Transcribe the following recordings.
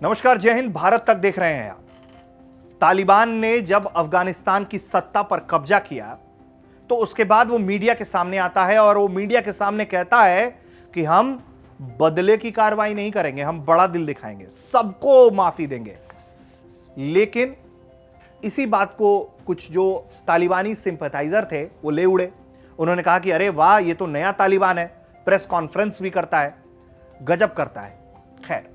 नमस्कार, जय हिंद। भारत तक देख रहे हैं आप। तालिबान ने जब अफगानिस्तान की सत्ता पर कब्जा किया तो उसके बाद वो मीडिया के सामने आता है और वो मीडिया के सामने कहता है कि हम बदले की कार्रवाई नहीं करेंगे, हम बड़ा दिल दिखाएंगे, सबको माफी देंगे। लेकिन इसी बात को कुछ जो तालिबानी सिंपैथाइजर थे वो ले उड़े। उन्होंने कहा कि अरे वाह, ये तो नया तालिबान है, प्रेस कॉन्फ्रेंस भी करता है, गजब करता है। खैर,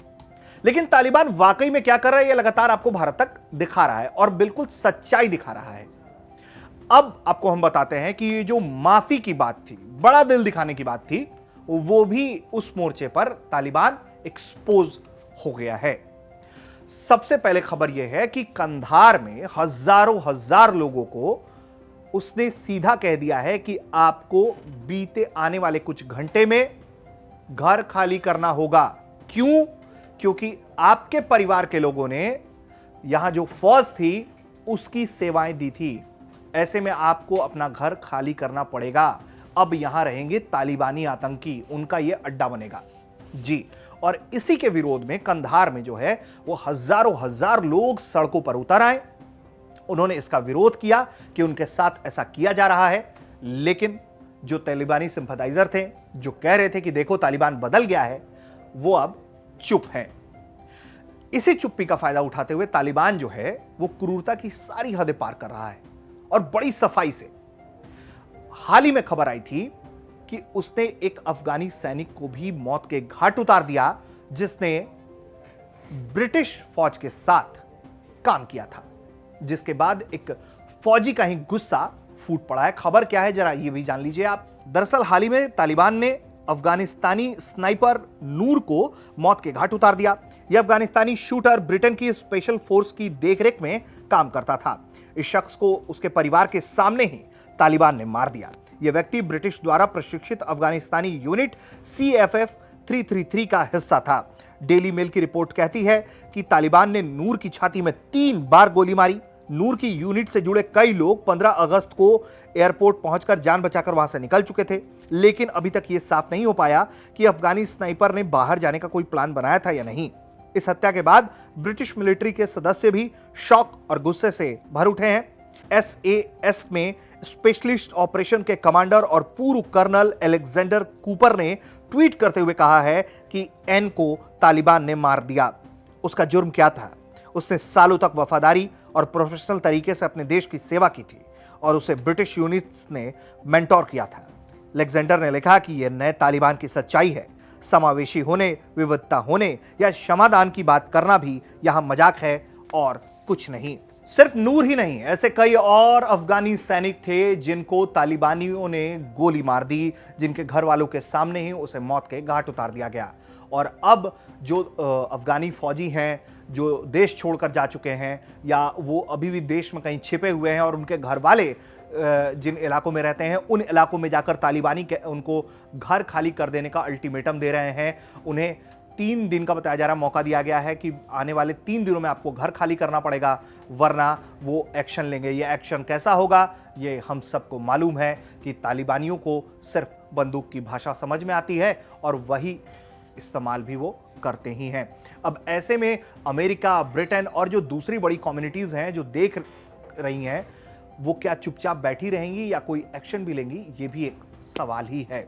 लेकिन तालिबान वाकई में क्या कर रहा है, ये लगातार आपको भारत तक दिखा रहा है और बिल्कुल सच्चाई दिखा रहा है। अब आपको हम बताते हैं कि ये जो माफी की बात थी, बड़ा दिल दिखाने की बात थी, वो भी उस मोर्चे पर तालिबान एक्सपोज हो गया है। सबसे पहले खबर यह है कि कंधार में हजारों हजार लोगों को उसने सीधा कह दिया है कि आपको बीते आने वाले कुछ घंटे में घर खाली करना होगा। क्यों? क्योंकि आपके परिवार के लोगों ने यहां जो फौज थी उसकी सेवाएं दी थी। ऐसे में आपको अपना घर खाली करना पड़ेगा। अब यहां रहेंगे तालिबानी आतंकी, उनका यह अड्डा बनेगा जी। और इसी के विरोध में कंधार में जो है वो हजारों हजार लोग सड़कों पर उतर आए। उन्होंने इसका विरोध किया कि उनके साथ ऐसा किया जा रहा है। लेकिन जो तालिबानी सिंपैथाइजर थे, जो कह रहे थे कि देखो तालिबान बदल गया है, वो अब चुप हैं। इसी चुप्पी का फायदा उठाते हुए तालिबान जो है वो क्रूरता की सारी हदें पार कर रहा है और बड़ी सफाई से। हाल ही में खबर आई थी कि उसने एक अफगानी सैनिक को भी मौत के घाट उतार दिया जिसने ब्रिटिश फौज के साथ काम किया था, जिसके बाद एक फौजी का ही गुस्सा फूट पड़ा है। खबर क्या है जरा ये भी जान लीजिए आप। दरअसल हाल ही में तालिबान ने अफगानिस्तानी स्नाइपर नूर को मौत के घाट उतार दिया। यह अफगानिस्तानी शूटर ब्रिटेन की स्पेशल फोर्स की देखरेख में काम करता था। इस शख्स को उसके परिवार के सामने ही तालिबान ने मार दिया। यह व्यक्ति ब्रिटिश द्वारा प्रशिक्षित अफगानिस्तानी यूनिट CFF 333 का हिस्सा था। डेली मेल की रिपोर्ट कहती है कि तालिबान ने नूर की छाती में 3 बार गोली मारी। नूर की यूनिट से जुड़े कई लोग 15 अगस्त को एयरपोर्ट पहुंचकर जान बचाकर वहां से निकल चुके थे। लेकिन अभी तक यह साफ नहीं हो पाया कि अफगानी स्नाइपर ने बाहर जाने का कोई प्लान बनाया था या नहीं। इस हत्या के बाद ब्रिटिश मिलिट्री के सदस्य भी शौक और गुस्से से भर उठे हैं। SAS में स्पेशलिस्ट ऑपरेशन के कमांडर और पूर्व कर्नल अलेक्जेंडर कूपर ने ट्वीट करते हुए कहा है कि एन को तालिबान ने मार दिया। उसका जुर्म क्या था? उसने सालों तक वफादारी और प्रोफेशनल तरीके से अपने देश की सेवा की थी और उसे ब्रिटिश यूनिट्स ने मेंटोर किया था। अलेक्जेंडर ने लिखा कि यह नए तालिबान की सच्चाई है। समावेशी होने, विविधता होने या क्षमादान की बात करना भी यहां मजाक है और कुछ नहीं। सिर्फ नूर ही नहीं, ऐसे कई और अफगानी सैनिक थे जिनको तालिबानियों ने गोली मार दी, जिनके घर वालों के सामने ही उसे मौत के घाट उतार दिया गया। और अब जो अफगानी फौजी हैं जो देश छोड़कर जा चुके हैं या वो अभी भी देश में कहीं छिपे हुए हैं और उनके घर वाले जिन इलाकों में रहते हैं उन इलाकों में जाकर तालिबानी उनको घर खाली कर देने का अल्टीमेटम दे रहे हैं। उन्हें 3 दिन का बताया जा रहा मौका दिया गया है कि आने वाले 3 दिनों में आपको घर खाली करना पड़ेगा, वरना वो एक्शन लेंगे। ये एक्शन कैसा होगा ये हम सबको मालूम है कि तालिबानियों को सिर्फ बंदूक की भाषा समझ में आती है और वही इस्तेमाल भी वो करते ही हैं। अब ऐसे में अमेरिका, ब्रिटेन और जो दूसरी बड़ी कम्युनिटीज हैं जो देख रही हैं, वो क्या चुपचाप बैठी रहेंगी या कोई एक्शन भी लेंगी, ये भी एक सवाल ही है।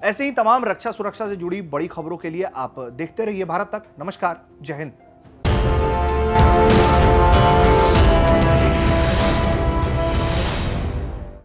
ऐसे ही तमाम रक्षा सुरक्षा से जुड़ी बड़ी खबरों के लिए आप देखते रहिए भारत तक। नमस्कार, जय हिंद।